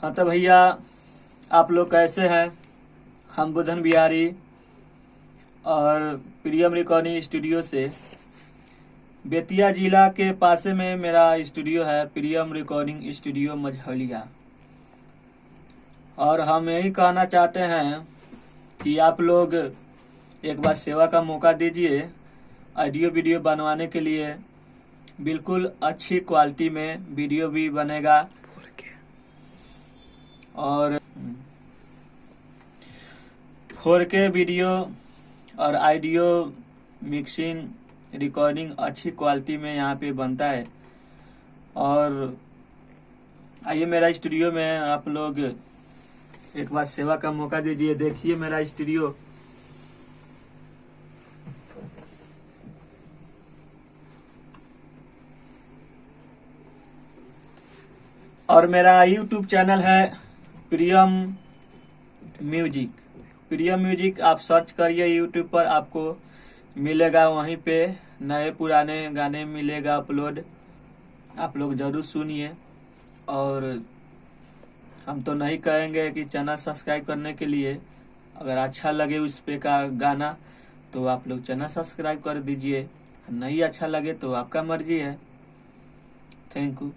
हाँ तो भैया, आप लोग कैसे हैं? हम बुधन बिहारी और प्रियम रिकॉर्डिंग स्टूडियो से बेतिया जिला के पासे में मेरा स्टूडियो है, प्रियम रिकॉर्डिंग स्टूडियो मझौलिया। और हम यही कहना चाहते हैं कि आप लोग एक बार सेवा का मौका दीजिए। ऑडियो वीडियो बनवाने के लिए बिल्कुल अच्छी क्वालिटी में वीडियो भी बनेगा और 4K वीडियो और ऑडियो मिक्सिंग रिकॉर्डिंग अच्छी क्वालिटी में यहाँ पे बनता है। और आइए मेरा स्टूडियो में आप लोग एक बार सेवा का मौका दीजिए। देखिए मेरा स्टूडियो। और मेरा YouTube चैनल है प्रियम म्यूजिक। प्रियम म्यूजिक आप सर्च करिए YouTube पर, आपको मिलेगा। वहीं पे नए पुराने गाने मिलेगा अपलोड, आप लोग जरूर सुनिए। और हम तो नहीं कहेंगे कि चैनल सब्सक्राइब करने के लिए, अगर अच्छा लगे उस पे का गाना तो आप लोग चैनल सब्सक्राइब कर दीजिए, नहीं अच्छा लगे तो आपका मर्जी है। Thank you.